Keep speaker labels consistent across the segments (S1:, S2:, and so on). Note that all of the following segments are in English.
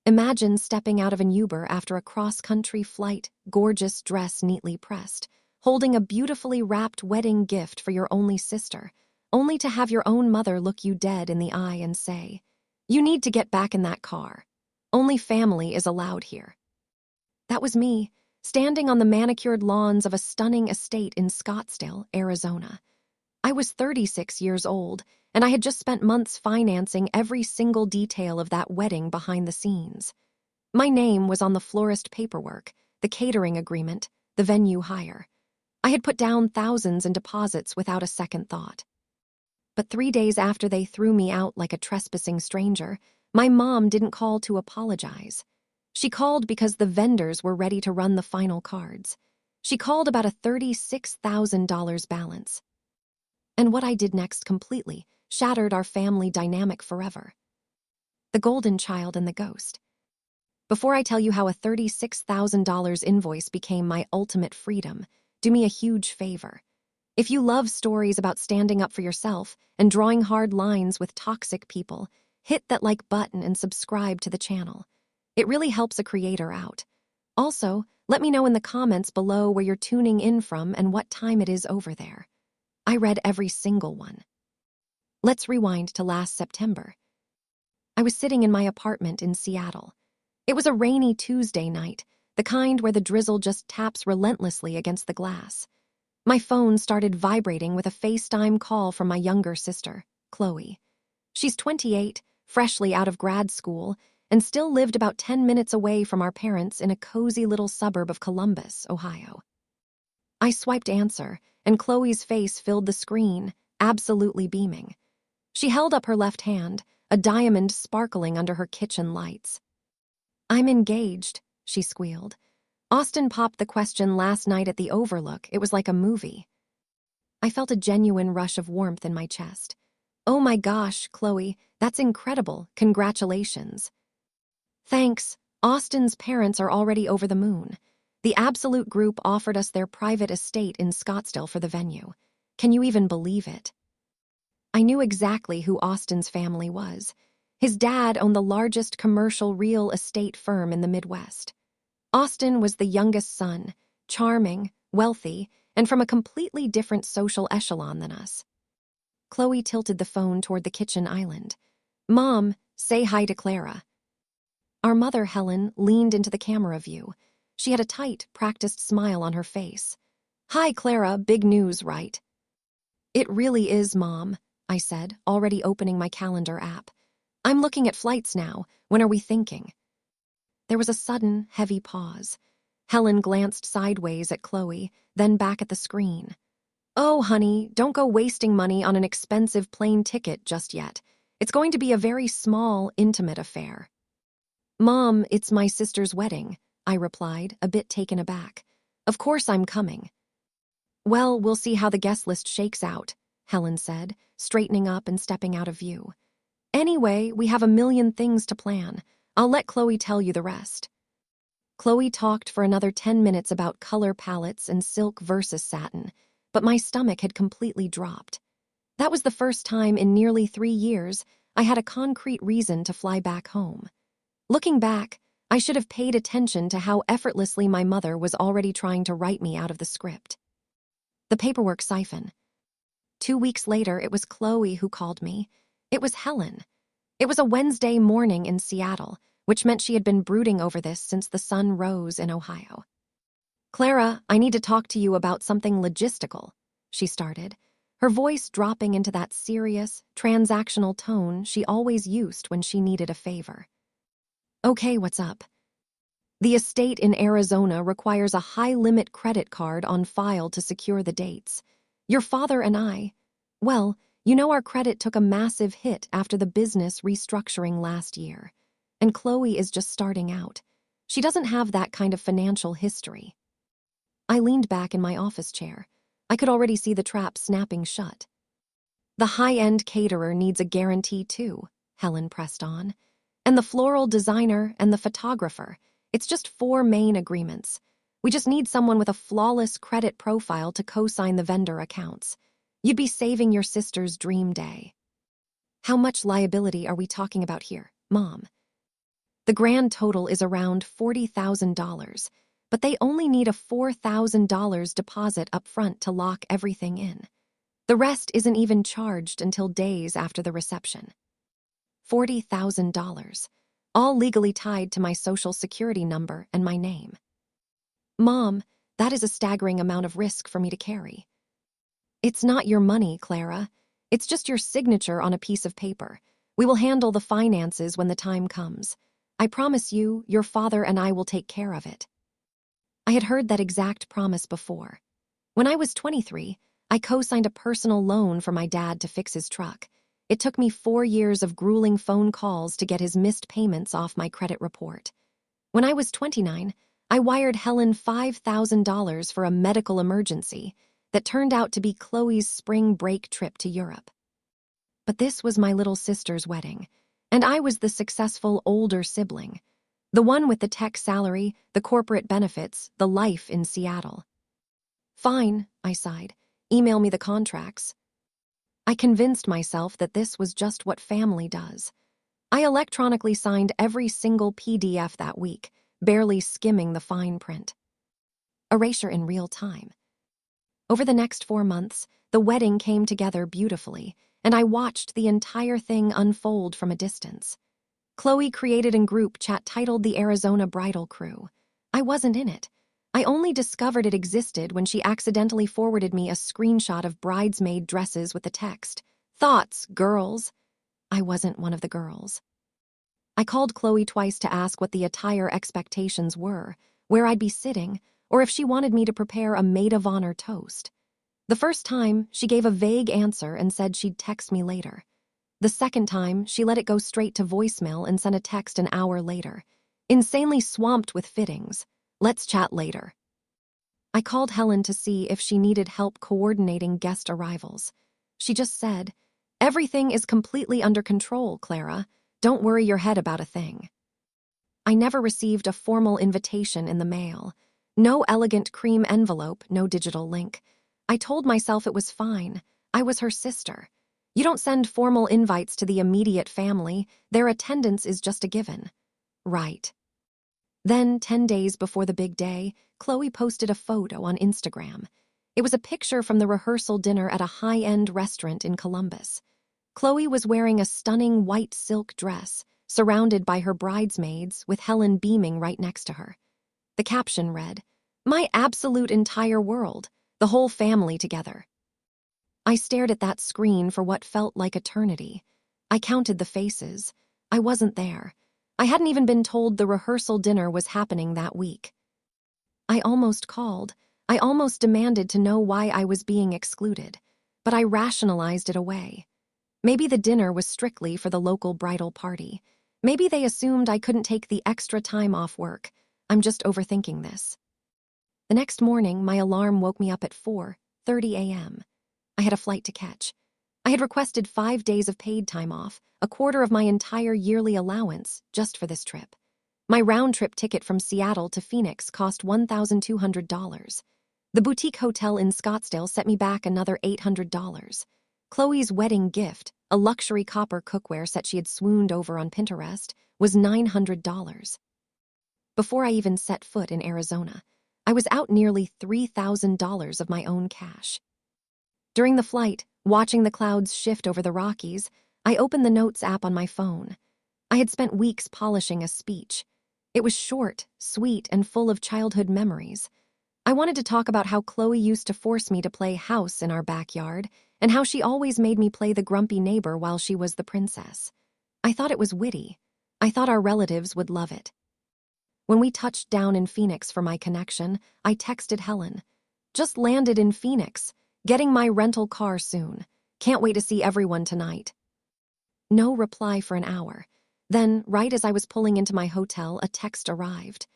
S1: Imagine stepping out of an Uber after a cross-country flight, gorgeous dress neatly pressed, holding a beautifully wrapped wedding gift for your only sister, only to have your own mother look you dead in the eye and say, "You need to get back in that car. Only family is allowed here." That was me, standing on the manicured lawns of a stunning estate in Scottsdale, Arizona. I was 36 years old, and I had just spent months financing every single detail of that wedding behind the scenes. My name was on the florist paperwork, the catering agreement, the venue hire. I had put down thousands in deposits without a second thought. But 3 days after they threw me out like a trespassing stranger, my mom didn't call to apologize. She called because the vendors were ready to run the final cards. She called about a $36,000 balance. And what I did next completely shattered our family dynamic forever. The golden child and the ghost. Before I tell you how a $36,000 invoice became my ultimate freedom, do me a huge favor. If you love stories about standing up for yourself and drawing hard lines with toxic people, hit that like button and subscribe to the channel. It really helps a creator out. Also, let me know in the comments below where you're tuning in from and what time it is over there. I read every single one. Let's rewind to last September. I was sitting in my apartment in Seattle. It was a rainy Tuesday night, the kind where the drizzle just taps relentlessly against the glass. My phone started vibrating with a FaceTime call from my younger sister, Chloe. She's 28, freshly out of grad school, and still lived about 10 minutes away from our parents in a cozy little suburb of Columbus, Ohio. I swiped answer, and Chloe's face filled the screen, absolutely beaming. She held up her left hand, a diamond sparkling under her kitchen lights. "I'm engaged," she squealed. "Austin popped the question last night at the Overlook. It was like a movie." I felt a genuine rush of warmth in my chest. "Oh my gosh, Chloe, that's incredible. Congratulations." "Thanks. Austin's parents are already over the moon. The Absolute Group offered us their private estate in Scottsdale for the venue. Can you even believe it?" I knew exactly who Austin's family was. His dad owned the largest commercial real estate firm in the Midwest. Austin was the youngest son, charming, wealthy, and from a completely different social echelon than us. Chloe tilted the phone toward the kitchen island. "Mom, say hi to Clara." Our mother, Helen, leaned into the camera view. She had a tight, practiced smile on her face. "Hi, Clara, big news, right?" "It really is, Mom," I said, already opening my calendar app. "I'm looking at flights now. When are we thinking?" There was a sudden, heavy pause. Helen glanced sideways at Chloe, then back at the screen. "Oh, honey, don't go wasting money on an expensive plane ticket just yet. It's going to be a very small, intimate affair." "Mom, it's my sister's wedding," I replied, a bit taken aback. "Of course I'm coming." "Well, we'll see how the guest list shakes out," Helen said, straightening up and stepping out of view. "Anyway, we have a million things to plan. I'll let Chloe tell you the rest." Chloe talked for another 10 minutes about color palettes and silk versus satin, but my stomach had completely dropped. That was the first time in nearly 3 years I had a concrete reason to fly back home. Looking back, I should have paid attention to how effortlessly my mother was already trying to write me out of the script. The paperwork siphon. 2 weeks later, it was Chloe who called me. It was Helen. It was a Wednesday morning in Seattle, which meant she had been brooding over this since the sun rose in Ohio. "Clara, I need to talk to you about something logistical," she started, her voice dropping into that serious, transactional tone she always used when she needed a favor. "Okay, what's up?" "The estate in Arizona requires a high-limit credit card on file to secure the dates. Your father and well, you know our credit took a massive hit after the business restructuring last year. And Chloe is just starting out. She doesn't have that kind of financial history." I leaned back in my office chair. I could already see the trap snapping shut. "The high-end caterer needs a guarantee too," Helen pressed on. "And the floral designer and the photographer. It's just 4 main agreements. We just need someone with a flawless credit profile to co-sign the vendor accounts. You'd be saving your sister's dream day." "How much liability are we talking about here, Mom?" The grand total is around $40,000, but they only need a $4,000 deposit up front to lock everything in. The rest isn't even charged until days after the reception. $40,000, all legally tied to my social security number and my name. Mom, that is a staggering amount of risk for me to carry. It's not your money, Clara. It's just your signature on a piece of paper. We will handle the finances when the time comes. I promise you, your father and I will take care of it. I had heard that exact promise before. When I was 23, I co-signed a personal loan for my dad to fix his truck. It took me 4 years of grueling phone calls to get his missed payments off my credit report. When I was 29, I wired Helen $5,000 for a medical emergency that turned out to be Chloe's spring break trip to Europe. But this was my little sister's wedding, and I was the successful older sibling, the one with the tech salary, the corporate benefits, the life in Seattle. Fine, I sighed. Email me the contracts. I convinced myself that this was just what family does. I electronically signed every single PDF that week, barely skimming the fine print. Erasure in real time. Over the next 4 months, the wedding came together beautifully, and I watched the entire thing unfold from a distance. Chloe created a group chat titled the Arizona Bridal Crew. I wasn't in it. I only discovered it existed when she accidentally forwarded me a screenshot of bridesmaid dresses with the text, "Thoughts, girls." I wasn't one of the girls. I called Chloe twice to ask what the attire expectations were, where I'd be sitting, or if she wanted me to prepare a maid of honor toast. The first time, she gave a vague answer and said she'd text me later. The second time, she let it go straight to voicemail and sent a text an hour later, insanely swamped with fittings. "Let's chat later." I called Helen to see if she needed help coordinating guest arrivals. She just said, "Everything is completely under control, Clara. Don't worry your head about a thing." I never received a formal invitation in the mail. No elegant cream envelope, no digital link. I told myself it was fine. I was her sister. You don't send formal invites to the immediate family. Their attendance is just a given. Right. Then, 10 days before the big day, Chloe posted a photo on Instagram. It was a picture from the rehearsal dinner at a high-end restaurant in Columbus. Chloe was wearing a stunning white silk dress, surrounded by her bridesmaids, with Helen beaming right next to her. The caption read, "My absolute entire world, the whole family together." I stared at that screen for what felt like eternity. I counted the faces. I wasn't there. I hadn't even been told the rehearsal dinner was happening that week. I almost called. I almost demanded to know why I was being excluded, but I rationalized it away. Maybe the dinner was strictly for the local bridal party. Maybe they assumed I couldn't take the extra time off work. I'm just overthinking this. The next morning, my alarm woke me up at 4:30 a.m. I had a flight to catch. I had requested 5 days of paid time off, a quarter of my entire yearly allowance, just for this trip. My round-trip ticket from Seattle to Phoenix cost $1,200. The boutique hotel in Scottsdale set me back another $800. Chloe's wedding gift, a luxury copper cookware set she had swooned over on Pinterest, was $900. Before I even set foot in Arizona, I was out nearly $3,000 of my own cash. During the flight, watching the clouds shift over the Rockies, I opened the Notes app on my phone. I had spent weeks polishing a speech. It was short, sweet, and full of childhood memories. I wanted to talk about how Chloe used to force me to play house in our backyard, and how she always made me play the grumpy neighbor while she was the princess. I thought it was witty. I thought our relatives would love it. When we touched down in Phoenix for my connection, I texted Helen. "Just landed in Phoenix. Getting my rental car soon. Can't wait to see everyone tonight." No reply for an hour. Then, right as I was pulling into my hotel, a text arrived.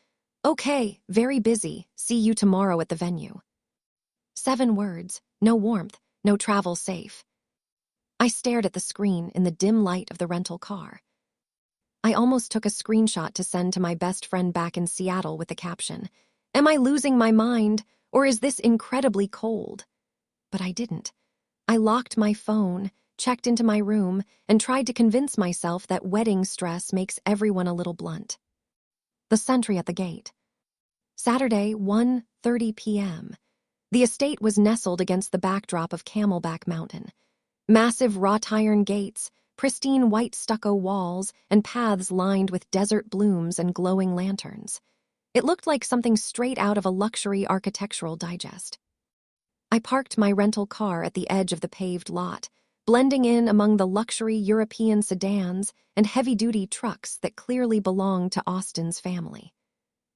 S1: "Okay, very busy. See you tomorrow at the venue." 7 words, no warmth, no travel safe. I stared at the screen in the dim light of the rental car. I almost took a screenshot to send to my best friend back in Seattle with the caption, "Am I losing my mind, or is this incredibly cold?" But I didn't. I locked my phone, checked into my room, and tried to convince myself that wedding stress makes everyone a little blunt. The sentry at the gate. Saturday, 1:30 p.m. The estate was nestled against the backdrop of Camelback Mountain. Massive wrought iron gates, pristine white stucco walls, and paths lined with desert blooms and glowing lanterns. It looked like something straight out of a luxury architectural digest. I parked my rental car at the edge of the paved lot, blending in among the luxury European sedans and heavy-duty trucks that clearly belonged to Austin's family.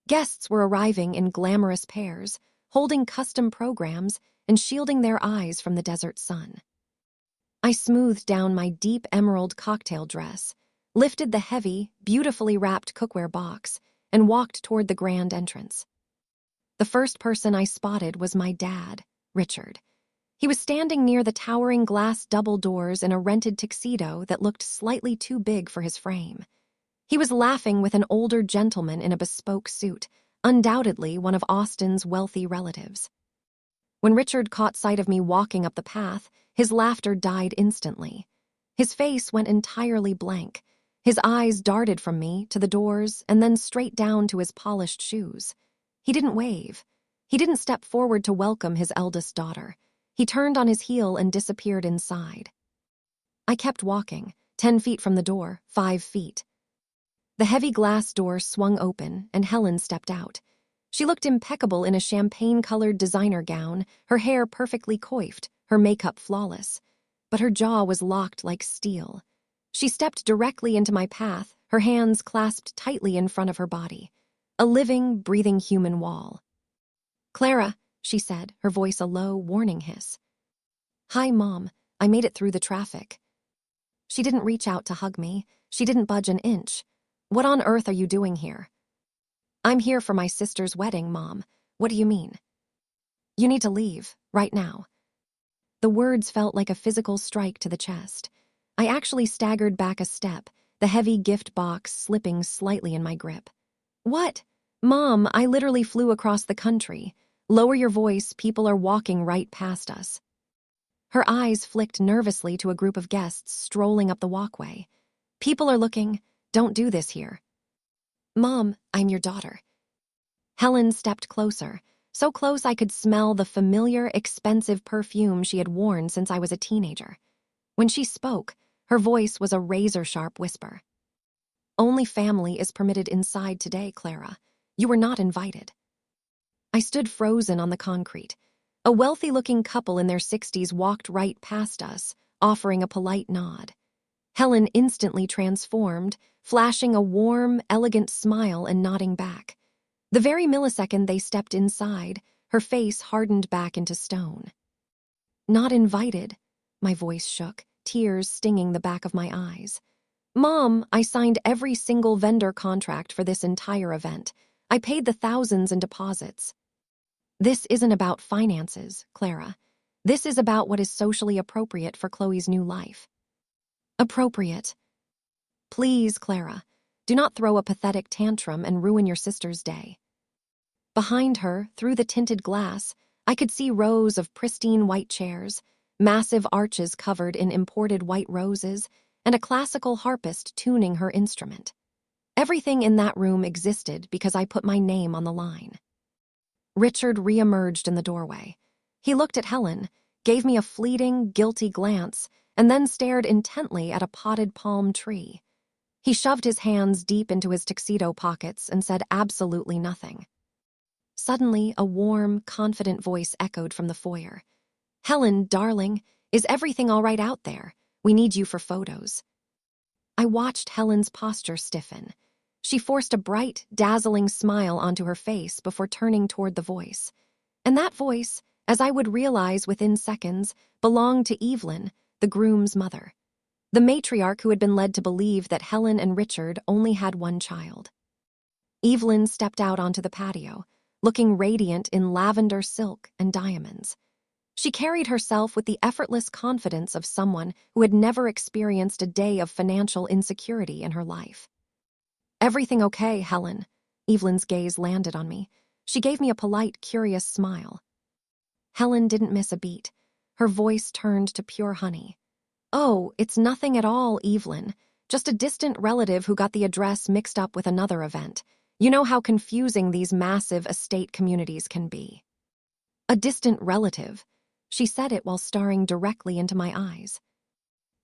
S1: Guests were arriving in glamorous pairs, holding custom programs and shielding their eyes from the desert sun. I smoothed down my deep emerald cocktail dress, lifted the heavy, beautifully wrapped cookware box, and walked toward the grand entrance. The first person I spotted was my dad, Richard. He was standing near the towering glass double doors in a rented tuxedo that looked slightly too big for his frame. He was laughing with an older gentleman in a bespoke suit, undoubtedly one of Austin's wealthy relatives. When Richard caught sight of me walking up the path, his laughter died instantly. His face went entirely blank. His eyes darted from me to the doors and then straight down to his polished shoes. He didn't wave. He didn't step forward to welcome his eldest daughter. He turned on his heel and disappeared inside. I kept walking, 10 feet from the door, 5 feet. The heavy glass door swung open, and Helen stepped out. She looked impeccable in a champagne-colored designer gown, her hair perfectly coiffed, her makeup flawless. But her jaw was locked like steel. She stepped directly into my path, her hands clasped tightly in front of her body. A living, breathing human wall. "Clara," she said, her voice a low, warning hiss. "Hi, Mom. I made it through the traffic." She didn't reach out to hug me. She didn't budge an inch. "What on earth are you doing here?" "I'm here for my sister's wedding, Mom. What do you mean?" "You need to leave, right now." The words felt like a physical strike to the chest. I actually staggered back a step, the heavy gift box slipping slightly in my grip. "What? Mom, I literally flew across the country. Lower your voice, people are walking right past us." Her eyes flicked nervously to a group of guests strolling up the walkway. "People are looking. Don't do this here." "Mom, I'm your daughter." Helen stepped closer, so close I could smell the familiar, expensive perfume she had worn since I was a teenager. When she spoke, her voice was a razor-sharp whisper. "Only family is permitted inside today, Clara. You were not invited." I stood frozen on the concrete. A wealthy-looking couple in their 60s walked right past us, offering a polite nod. Helen instantly transformed, flashing a warm, elegant smile and nodding back. The very millisecond they stepped inside, her face hardened back into stone. "Not invited," my voice shook, tears stinging the back of my eyes. "Mom, I signed every single vendor contract for this entire event. I paid the thousands in deposits." "This isn't about finances, Clara. This is about what is socially appropriate for Chloe's new life." "Appropriate." "Please, Clara, do not throw a pathetic tantrum and ruin your sister's day." Behind her, through the tinted glass, I could see rows of pristine white chairs, massive arches covered in imported white roses, and a classical harpist tuning her instrument. Everything in that room existed because I put my name on the line. Richard reemerged in the doorway. He looked at Helen, gave me a fleeting, guilty glance, and then stared intently at a potted palm tree. He shoved his hands deep into his tuxedo pockets and said absolutely nothing. Suddenly, a warm, confident voice echoed from the foyer. "Helen, darling, is everything all right out there? We need you for photos." I watched Helen's posture stiffen. She forced a bright, dazzling smile onto her face before turning toward the voice. And that voice, as I would realize within seconds, belonged to Evelyn, the groom's mother. The matriarch who had been led to believe that Helen and Richard only had one child. Evelyn stepped out onto the patio, looking radiant in lavender silk and diamonds. She carried herself with the effortless confidence of someone who had never experienced a day of financial insecurity in her life. "Everything okay, Helen?" Evelyn's gaze landed on me. She gave me a polite, curious smile. Helen didn't miss a beat. Her voice turned to pure honey. "Oh, it's nothing at all, Evelyn. Just a distant relative who got the address mixed up with another event. You know how confusing these massive estate communities can be. A distant relative. She said it while staring directly into my eyes.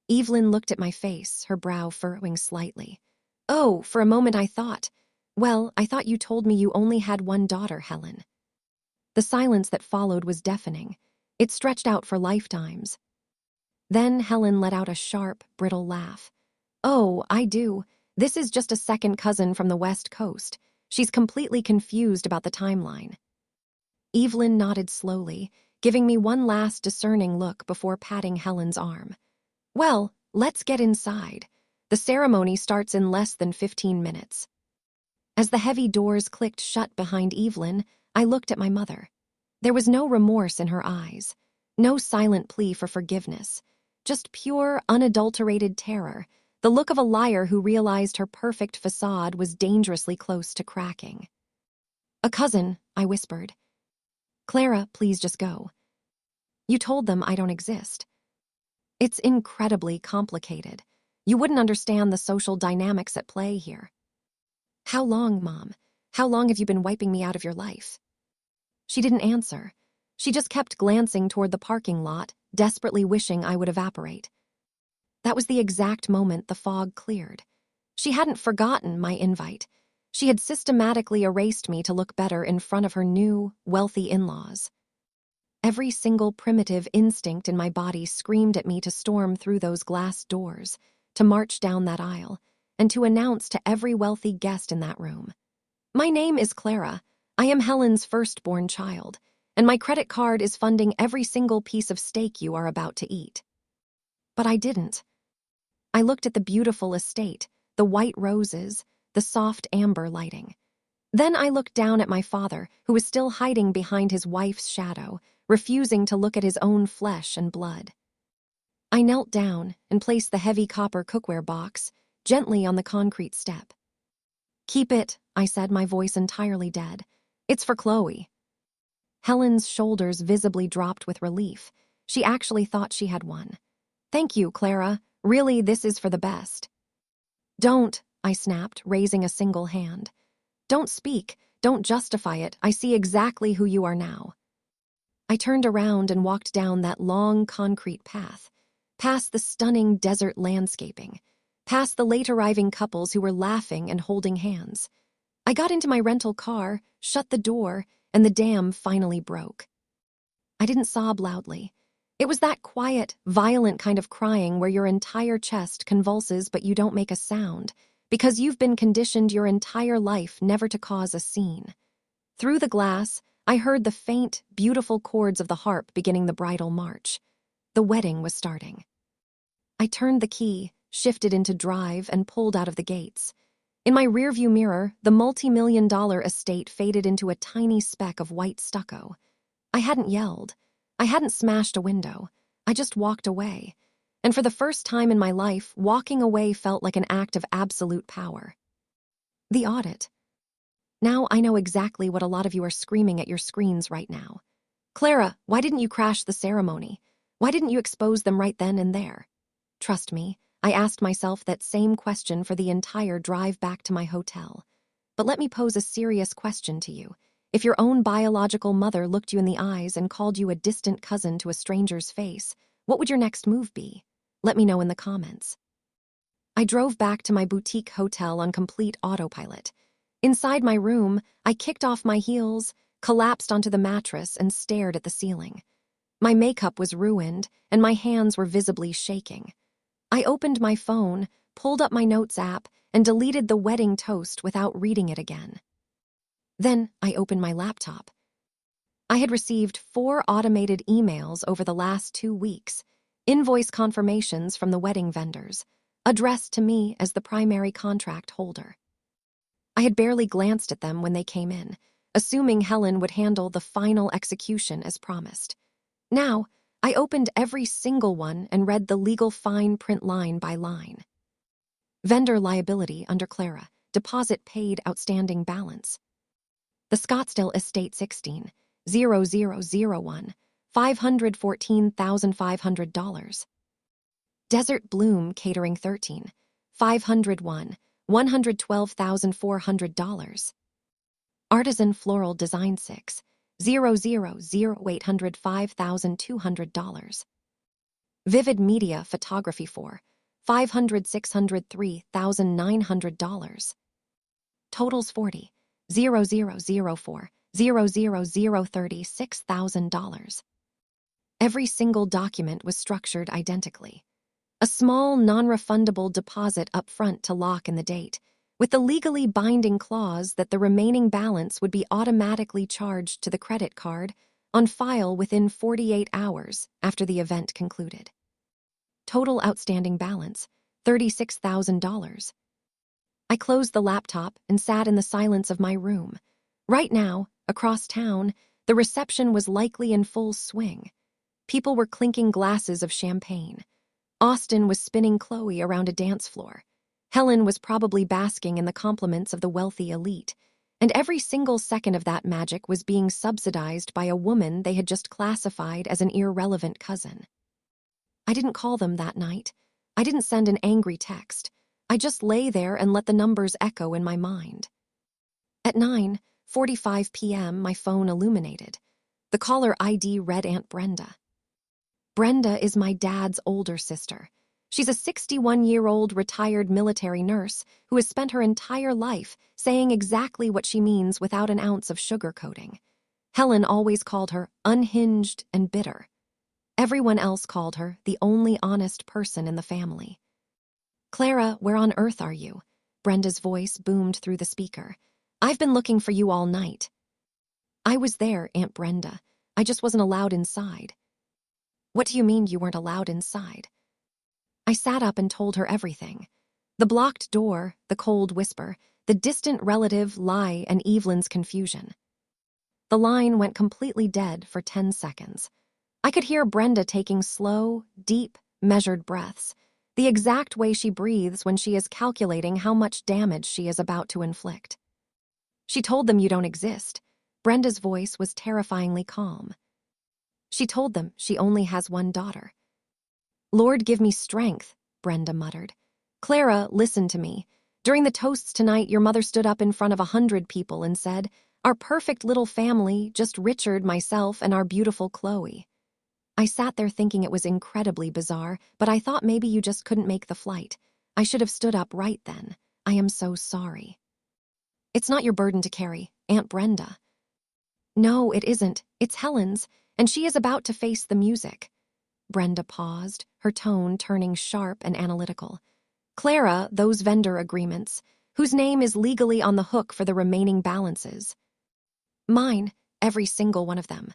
S1: Evelyn looked at my face, her brow furrowing slightly. Oh, for a moment I thought, well, I thought you told me you only had one daughter, Helen. The silence that followed was deafening. It stretched out for lifetimes. Then Helen let out a sharp, brittle laugh. Oh, I do. This is just a second cousin from the West Coast. She's completely confused about the timeline. Evelyn nodded slowly, giving me one last discerning look before patting Helen's arm. Well, let's get inside. The ceremony starts in less than 15 minutes. As the heavy doors clicked shut behind Evelyn, I looked at my mother. There was no remorse in her eyes, no silent plea for forgiveness, just pure, unadulterated terror, the look of a liar who realized her perfect facade was dangerously close to cracking. A cousin, I whispered. Clara, please just go. You told them I don't exist. It's incredibly complicated. You wouldn't understand the social dynamics at play here. How long, Mom? How long have you been wiping me out of your life? She didn't answer. She just kept glancing toward the parking lot, desperately wishing I would evaporate. That was the exact moment the fog cleared. She hadn't forgotten my invite. She had systematically erased me to look better in front of her new, wealthy in-laws. Every single primitive instinct in my body screamed at me to storm through those glass doors, to march down that aisle, and to announce to every wealthy guest in that room. My name is Clara. I am Helen's firstborn child, and my credit card is funding every single piece of steak you are about to eat. But I didn't. I looked at the beautiful estate, the white roses, the soft amber lighting. Then I looked down at my father, who was still hiding behind his wife's shadow, refusing to look at his own flesh and blood. I knelt down and placed the heavy copper cookware box gently on the concrete step. Keep it, I said, my voice entirely dead. It's for Chloe. Helen's shoulders visibly dropped with relief. She actually thought she had won. Thank you, Clara. Really, this is for the best. Don't, I snapped, raising a single hand. Don't speak. Don't justify it. I see exactly who you are now. I turned around and walked down that long concrete path, past the stunning desert landscaping, past the late-arriving couples who were laughing and holding hands. I got into my rental car, shut the door, and the dam finally broke. I didn't sob loudly. It was that quiet, violent kind of crying where your entire chest convulses but you don't make a sound, because you've been conditioned your entire life never to cause a scene. Through the glass, I heard the faint, beautiful chords of the harp beginning the bridal march. The wedding was starting. I turned the key, shifted into drive, and pulled out of the gates. In my rearview mirror, the multi-million-dollar estate faded into a tiny speck of white stucco. I hadn't yelled. I hadn't smashed a window. I just walked away. And for the first time in my life, walking away felt like an act of absolute power. The audit. Now I know exactly what a lot of you are screaming at your screens right now. Clara, why didn't you crash the ceremony? Why didn't you expose them right then and there? Trust me, I asked myself that same question for the entire drive back to my hotel. But let me pose a serious question to you. If your own biological mother looked you in the eyes and called you a distant cousin to a stranger's face, what would your next move be? Let me know in the comments. I drove back to my boutique hotel on complete autopilot. Inside my room, I kicked off my heels, collapsed onto the mattress, and stared at the ceiling. My makeup was ruined, and my hands were visibly shaking. I opened my phone, pulled up my notes app, and deleted the wedding toast without reading it again. Then I opened my laptop. I had received 4 automated emails over the last 2 weeks, invoice confirmations from the wedding vendors, addressed to me as the primary contract holder. I had barely glanced at them when they came in, assuming Helen would handle the final execution as promised. Now, I opened every single one and read the legal fine print line by line. Vendor liability under Clara, deposit paid, outstanding balance. The Scottsdale Estate 16, 0001, $514,500. Desert Bloom Catering 13, 501, $112,400. Artisan floral design 6,000,805,200. Vivid media photography 4,500,603,900. Totals 40,000,4,000,36,000. Every single document was structured identically. A small, non-refundable deposit up front to lock in the date, with the legally binding clause that the remaining balance would be automatically charged to the credit card on file within 48 hours after the event concluded. Total outstanding balance, $36,000. I closed the laptop and sat in the silence of my room. Right now, across town, the reception was likely in full swing. People were clinking glasses of champagne. Austin was spinning Chloe around a dance floor. Helen was probably basking in the compliments of the wealthy elite, and every single second of that magic was being subsidized by a woman they had just classified as an irrelevant cousin. I didn't call them that night. I didn't send an angry text. I just lay there and let the numbers echo in my mind. At 9:45 p.m., my phone illuminated. The caller ID read Aunt Brenda. Brenda is my dad's older sister. She's a 61-year-old retired military nurse who has spent her entire life saying exactly what she means without an ounce of sugarcoating. Helen always called her unhinged and bitter. Everyone else called her the only honest person in the family. "Clara, where on earth are you?" Brenda's voice boomed through the speaker. "I've been looking for you all night." "I was there, Aunt Brenda. I just wasn't allowed inside." "What do you mean you weren't allowed inside?" I sat up and told her everything. The blocked door, the cold whisper, the distant relative lie, and Evelyn's confusion. The line went completely dead for 10 seconds. I could hear Brenda taking slow, deep, measured breaths, the exact way she breathes when she is calculating how much damage she is about to inflict. "She told them you don't exist." Brenda's voice was terrifyingly calm. "She told them she only has one daughter." "Lord, give me strength," Brenda muttered. "Clara, listen to me. During the toasts tonight, your mother stood up in front of 100 people and said, 'Our perfect little family, just Richard, myself, and our beautiful Chloe.'" I sat there thinking it was incredibly bizarre, but I thought maybe you just couldn't make the flight. I should have stood up right then. I am so sorry. "It's not your burden to carry, Aunt Brenda." "No, it isn't. It's Helen's, and she is about to face the music." Brenda paused, her tone turning sharp and analytical. "Clara, those vendor agreements. Whose name is legally on the hook for the remaining balances?" "Mine, every single one of them."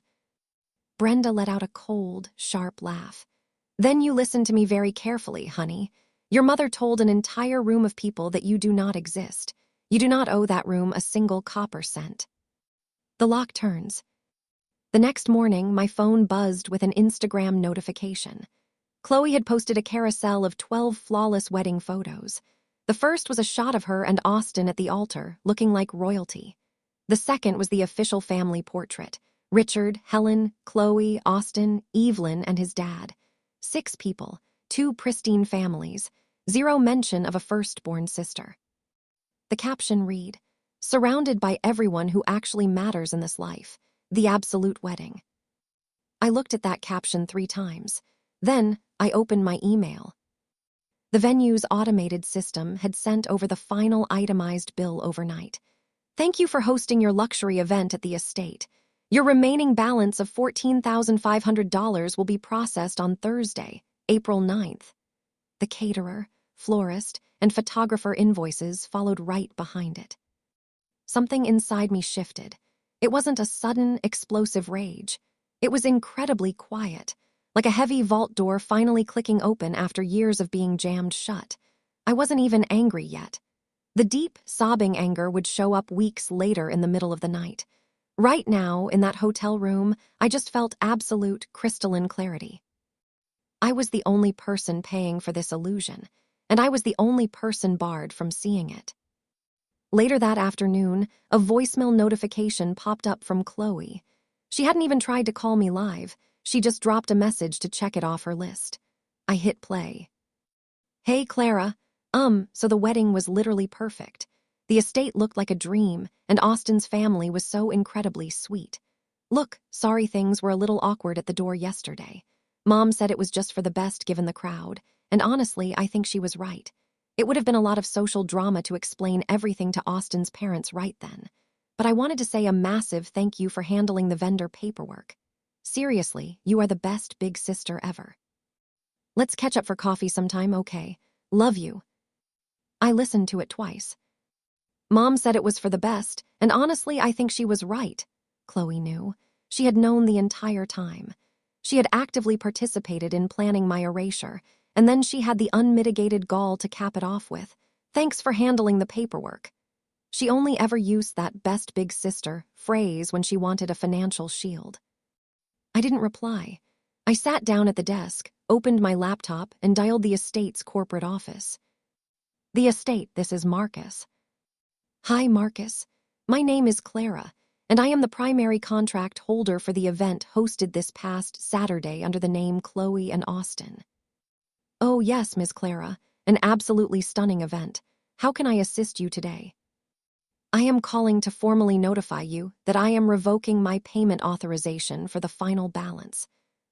S1: Brenda let out a cold, sharp laugh. "Then you listen to me very carefully, honey. Your mother told an entire room of people that you do not exist. You do not owe that room a single copper cent." The lock turns. The next morning, my phone buzzed with an Instagram notification. Chloe had posted a carousel of 12 flawless wedding photos. The first was a shot of her and Austin at the altar, looking like royalty. The second was the official family portrait: Richard, Helen, Chloe, Austin, Evelyn, and his dad. 6 people, 2 pristine families, 0 mention of a firstborn sister. The caption read, "Surrounded by everyone who actually matters in this life. The absolute wedding." I looked at that caption 3 times. Then I opened my email. The venue's automated system had sent over the final itemized bill overnight. "Thank you for hosting your luxury event at the estate. Your remaining balance of $14,500 will be processed on Thursday, April 9th. The caterer, florist, and photographer invoices followed right behind it. Something inside me shifted. It wasn't a sudden, explosive rage. It was incredibly quiet, like a heavy vault door finally clicking open after years of being jammed shut. I wasn't even angry yet. The deep, sobbing anger would show up weeks later in the middle of the night. Right now, in that hotel room, I just felt absolute, crystalline clarity. I was the only person paying for this illusion, and I was the only person barred from seeing it. Later that afternoon, a voicemail notification popped up from Chloe. She hadn't even tried to call me live. She just dropped a message to check it off her list. I hit play. "Hey, Clara. So the wedding was literally perfect. The estate looked like a dream, and Austin's family was so incredibly sweet. Look, sorry things were a little awkward at the door yesterday. Mom said it was just for the best given the crowd, and honestly, I think she was right. It would have been a lot of social drama to explain everything to Austin's parents right then. But I wanted to say a massive thank you for handling the vendor paperwork. Seriously, you are the best big sister ever. Let's catch up for coffee sometime, okay? Love you. I listened to it twice. Mom said it was for the best, and honestly, I think she was right. Chloe knew. She had known the entire time. She had actively participated in planning my erasure, and then she had the unmitigated gall to cap it off with, "Thanks for handling the paperwork." She only ever used that best big sister phrase when she wanted a financial shield. I didn't reply. I sat down at the desk, opened my laptop, and dialed the estate's corporate office. The estate, this is Marcus. Hi, Marcus. My name is Clara, and I am the primary contract holder for the event hosted this past Saturday under the name Chloe and Austin. Oh, yes, Ms. Clara, an absolutely stunning event. How can I assist you today? I am calling to formally notify you that I am revoking my payment authorization for the final balance.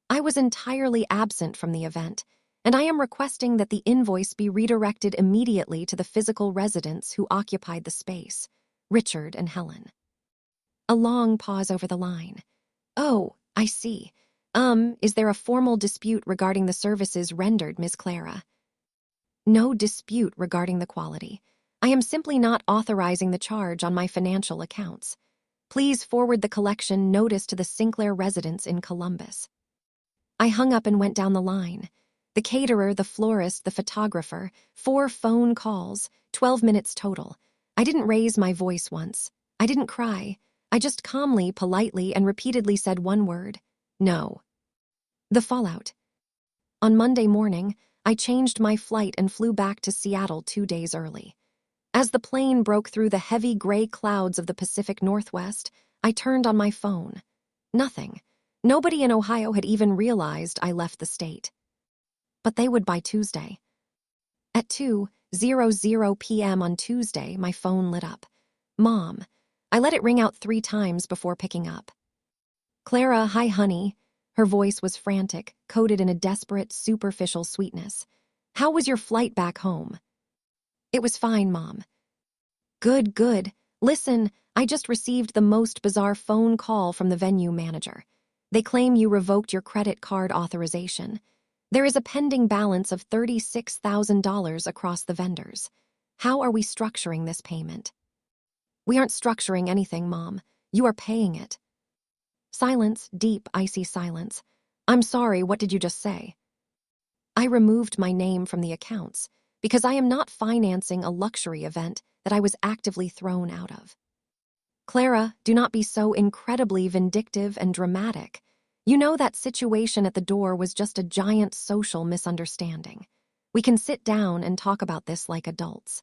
S1: I was entirely absent from the event, and I am requesting that the invoice be redirected immediately to the physical residents who occupied the space, Richard and Helen. A long pause over the line. Oh, I see. Is there a formal dispute regarding the services rendered, Ms. Clara? No dispute regarding the quality. I am simply not authorizing the charge on my financial accounts. Please forward the collection notice to the Sinclair residence in Columbus. I hung up and went down the line. The caterer, the florist, the photographer, 4 phone calls, 12 minutes total. I didn't raise my voice once. I didn't cry. I just calmly, politely, and repeatedly said one word: no. The fallout. On Monday morning, I changed my flight and flew back to Seattle 2 days early. As the plane broke through the heavy gray clouds of the Pacific Northwest, I turned on my phone. Nothing. Nobody in Ohio had even realized I left the state. But they would by Tuesday. At 2:00 p.m. on Tuesday, my phone lit up. Mom. I let it ring out 3 times before picking up. Clara, hi honey. Her voice was frantic, coated in a desperate, superficial sweetness. How was your flight back home? It was fine, Mom. Good, good. Listen, I just received the most bizarre phone call from the venue manager. They claim you revoked your credit card authorization. There is a pending balance of $36,000 across the vendors. How are we structuring this payment? We aren't structuring anything, Mom. You are paying it. Silence, deep, icy silence. I'm sorry, what did you just say? I removed my name from the accounts because I am not financing a luxury event that I was actively thrown out of. Clara, do not be so incredibly vindictive and dramatic. You know that situation at the door was just a giant social misunderstanding. We can sit down and talk about this like adults.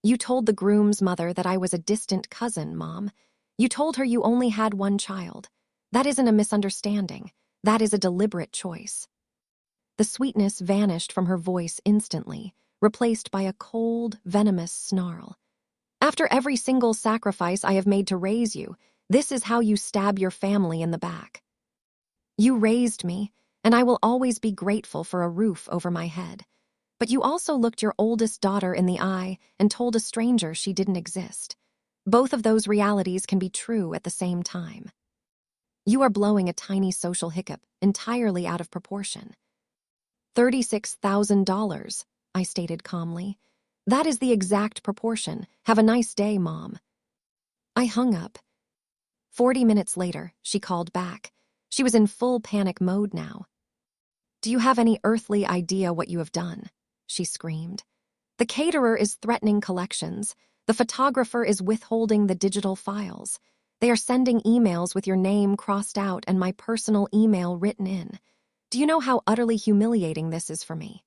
S1: You told the groom's mother that I was a distant cousin, Mom. You told her you only had one child. That isn't a misunderstanding. That is a deliberate choice. The sweetness vanished from her voice instantly, replaced by a cold, venomous snarl. After every single sacrifice I have made to raise you, this is how you stab your family in the back. You raised me, and I will always be grateful for a roof over my head. But you also looked your oldest daughter in the eye and told a stranger she didn't exist. Both of those realities can be true at the same time. You are blowing a tiny social hiccup entirely out of proportion. $36,000, I stated calmly. That is the exact proportion. Have a nice day, Mom. I hung up. 40 minutes later, she called back. She was in full panic mode now. Do you have any earthly idea what you have done? She screamed. The caterer is threatening collections. The photographer is withholding the digital files. They are sending emails with your name crossed out and my personal email written in. Do you know how utterly humiliating this is for me?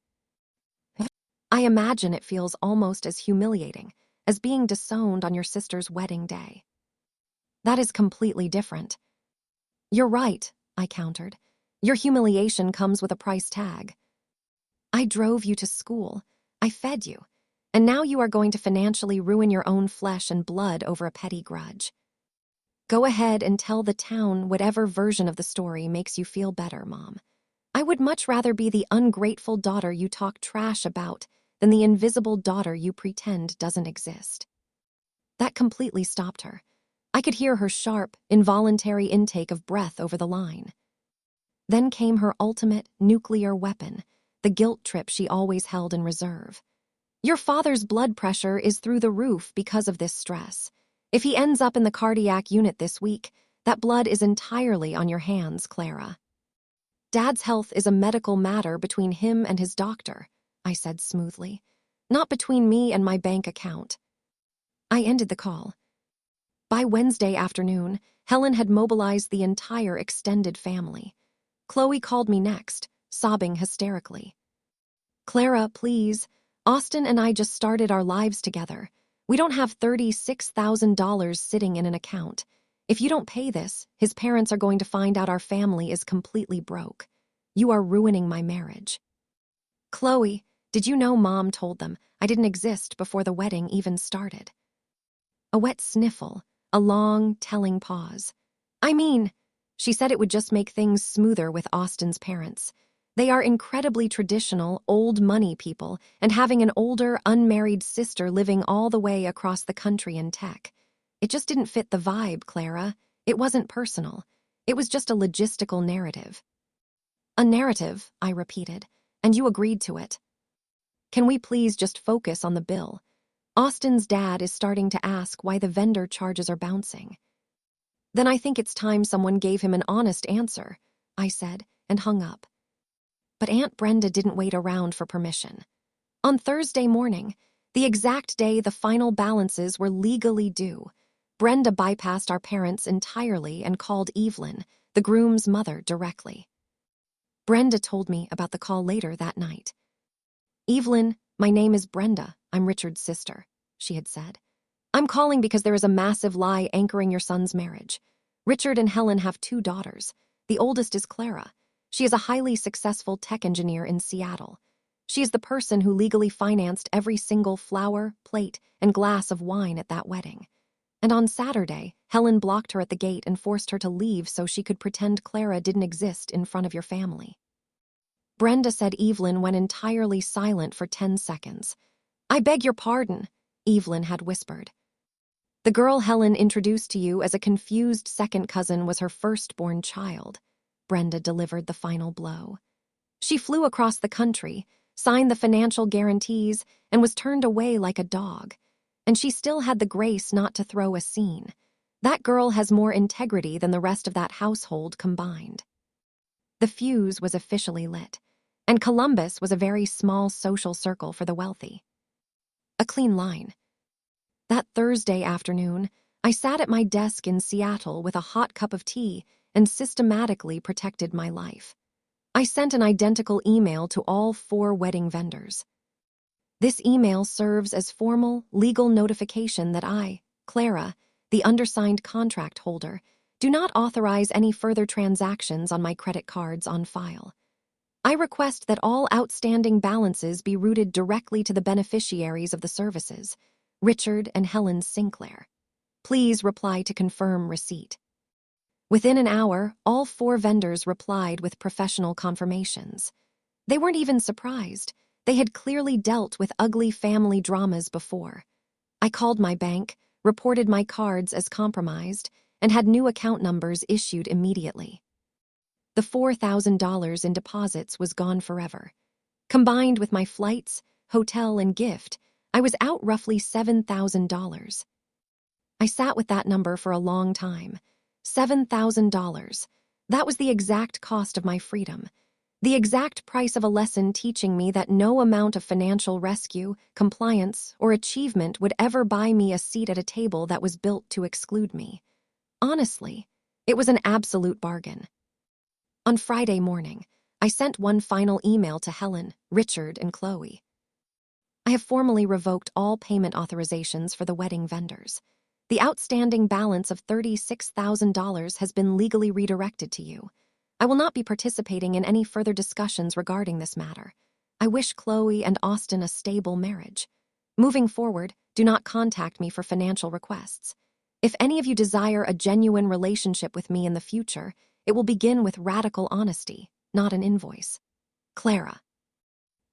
S1: I imagine it feels almost as humiliating as being disowned on your sister's wedding day. That is completely different. You're right, I countered. Your humiliation comes with a price tag. I drove you to school. I fed you. and now you are going to financially ruin your own flesh and blood over a petty grudge. Go ahead and tell the town whatever version of the story makes you feel better, Mom. I would much rather be the ungrateful daughter you talk trash about than the invisible daughter you pretend doesn't exist." That completely stopped her. I could hear her sharp, involuntary intake of breath over the line. Then came her ultimate nuclear weapon, the guilt trip she always held in reserve. "Your father's blood pressure is through the roof because of this stress. If he ends up in the cardiac unit this week, that blood is entirely on your hands, Clara." "Dad's health is a medical matter between him and his doctor," I said smoothly. "Not between me and my bank account." I ended the call. By Wednesday afternoon, Helen had mobilized the entire extended family. Chloe called me next, sobbing hysterically. "Clara, please. Austin and I just started our lives together. We don't have $36,000 sitting in an account. If you don't pay this, his parents are going to find out our family is completely broke. You are ruining my marriage." "Chloe, did you know Mom told them I didn't exist before the wedding even started?" A wet sniffle, a long, telling pause. "I mean, she said it would just make things smoother with Austin's parents. They are incredibly traditional, old money people, and having an older, unmarried sister living all the way across the country in tech. It just didn't fit the vibe, Clara. It wasn't personal. It was just a logistical narrative." "A narrative," I repeated, "and you agreed to it. Can we please just focus on the bill? Austin's dad is starting to ask why the vendor charges are bouncing." "Then I think it's time someone gave him an honest answer," I said, and hung up. But Aunt Brenda didn't wait around for permission. On Thursday morning, the exact day the final balances were legally due, Brenda bypassed our parents entirely and called Evelyn, the groom's mother, directly. Brenda told me about the call later that night. "Evelyn, my name is Brenda. I'm Richard's sister," she had said. "I'm calling because there is a massive lie anchoring your son's marriage. Richard and Helen have 2 daughters. The oldest is Clara. She is a highly successful tech engineer in Seattle. She is the person who legally financed every single flower, plate, and glass of wine at that wedding. And on Saturday, Helen blocked her at the gate and forced her to leave so she could pretend Clara didn't exist in front of your family." Brenda said Evelyn went entirely silent for 10 seconds. "I beg your pardon," Evelyn had whispered. "The girl Helen introduced to you as a confused second cousin was her firstborn child." Brenda delivered the final blow. "She flew across the country, signed the financial guarantees, and was turned away like a dog. And she still had the grace not to throw a scene. That girl has more integrity than the rest of that household combined." The fuse was officially lit, and Columbus was a very small social circle for the wealthy. A clean line. That Thursday afternoon, I sat at my desk in Seattle with a hot cup of tea and systematically protected my life. I sent an identical email to all 4 wedding vendors. This email serves as formal, legal notification that I, Clara, the undersigned contract holder, do not authorize any further transactions on my credit cards on file. I request that all outstanding balances be routed directly to the beneficiaries of the services, Richard and Helen Sinclair. Please reply to confirm receipt. Within an hour, all 4 vendors replied with professional confirmations. They weren't even surprised. They had clearly dealt with ugly family dramas before. I called my bank, reported my cards as compromised, and had new account numbers issued immediately. The $4,000 in deposits was gone forever. Combined with my flights, hotel, and gift, I was out roughly $7,000. I sat with that number for a long time. $7,000. That was the exact cost of my freedom. The exact price of a lesson teaching me that no amount of financial rescue, compliance, or achievement would ever buy me a seat at a table that was built to exclude me. Honestly, it was an absolute bargain. On Friday morning, I sent one final email to Helen, Richard, and Chloe. I have formally revoked all payment authorizations for the wedding vendors. The outstanding balance of $36,000 has been legally redirected to you. I will not be participating in any further discussions regarding this matter. I wish Chloe and Austin a stable marriage. Moving forward, do not contact me for financial requests. If any of you desire a genuine relationship with me in the future, it will begin with radical honesty, not an invoice. Clara.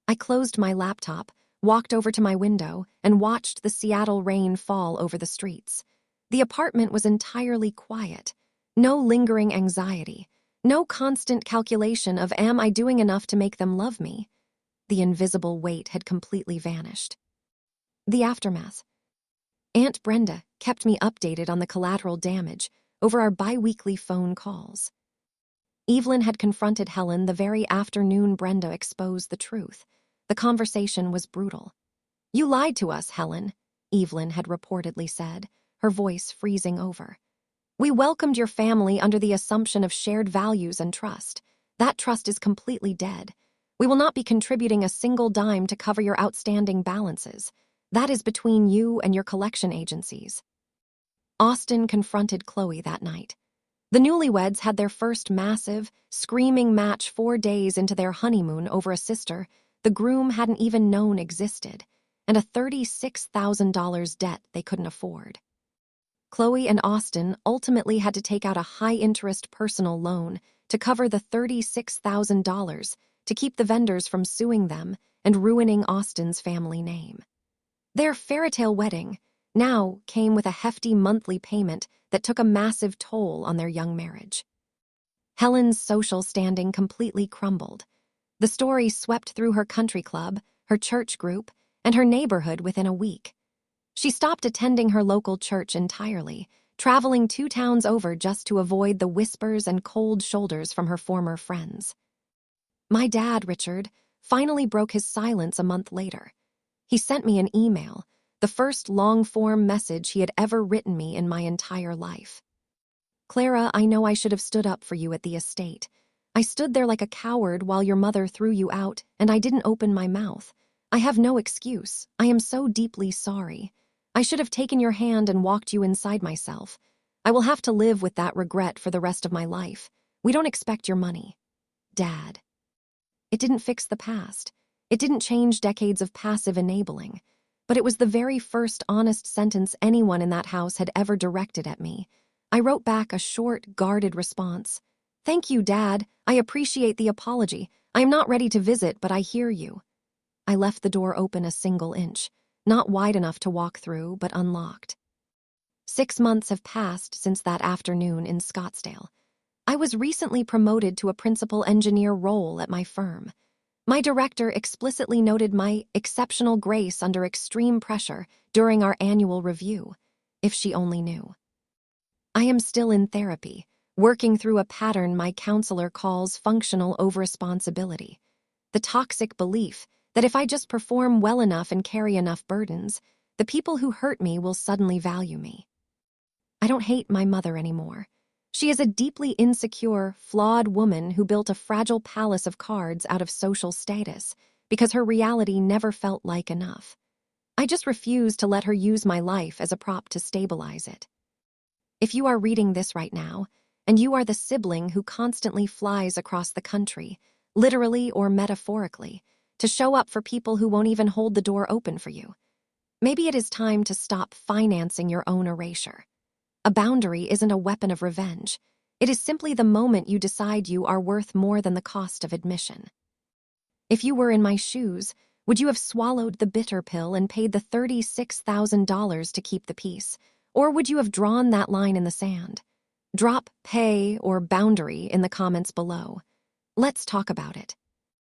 S1: I closed my laptop, walked over to my window, and watched the Seattle rain fall over the streets. The apartment was entirely quiet. No lingering anxiety. No constant calculation of am I doing enough to make them love me. The invisible weight had completely vanished. The aftermath. Aunt Brenda kept me updated on the collateral damage over our bi-weekly phone calls. Evelyn had confronted Helen the very afternoon Brenda exposed the truth. The conversation was brutal. "You lied to us, Helen," Evelyn had reportedly said, her voice freezing over. "We welcomed your family under the assumption of shared values and trust. That trust is completely dead. We will not be contributing a single dime to cover your outstanding balances. That is between you and your collection agencies." Austin confronted Chloe that night. The newlyweds had their first massive, screaming match 4 days into their honeymoon over a sister the groom hadn't even known existed, and a $36,000 debt they couldn't afford. Chloe and Austin ultimately had to take out a high-interest personal loan to cover the $36,000 to keep the vendors from suing them and ruining Austin's family name. Their fairytale wedding now came with a hefty monthly payment that took a massive toll on their young marriage. Helen's social standing completely crumbled. The story swept through her country club, her church group, and her neighborhood within a week. She stopped attending her local church entirely, traveling 2 towns over just to avoid the whispers and cold shoulders from her former friends. My dad, Richard, finally broke his silence a month later. He sent me an email, the first long-form message he had ever written me in my entire life. "Clara, I know I should have stood up for you at the estate. I stood there like a coward while your mother threw you out, and I didn't open my mouth. I have no excuse. I am so deeply sorry. I should have taken your hand and walked you inside myself. I will have to live with that regret for the rest of my life. We don't expect your money. Dad." It didn't fix the past. It didn't change decades of passive enabling. But it was the very first honest sentence anyone in that house had ever directed at me. I wrote back a short, guarded response. "Thank you, Dad. I appreciate the apology. I am not ready to visit, but I hear you." I left the door open a single inch, not wide enough to walk through, but unlocked. 6 months have passed since that afternoon in Scottsdale. I was recently promoted to a principal engineer role at my firm. My director explicitly noted my exceptional grace under extreme pressure during our annual review. If she only knew. I am still in therapy, working through a pattern my counselor calls functional overresponsibility. The toxic belief that if I just perform well enough and carry enough burdens, the people who hurt me will suddenly value me. I don't hate my mother anymore. She is a deeply insecure, flawed woman who built a fragile palace of cards out of social status because her reality never felt like enough. I just refuse to let her use my life as a prop to stabilize it. If you are reading this right now, and you are the sibling who constantly flies across the country, literally or metaphorically, to show up for people who won't even hold the door open for you, maybe it is time to stop financing your own erasure. A boundary isn't a weapon of revenge. It is simply the moment you decide you are worth more than the cost of admission. If you were in my shoes, would you have swallowed the bitter pill and paid the $36,000 to keep the peace? Or would you have drawn that line in the sand? Drop pay or boundary in the comments below. Let's talk about it.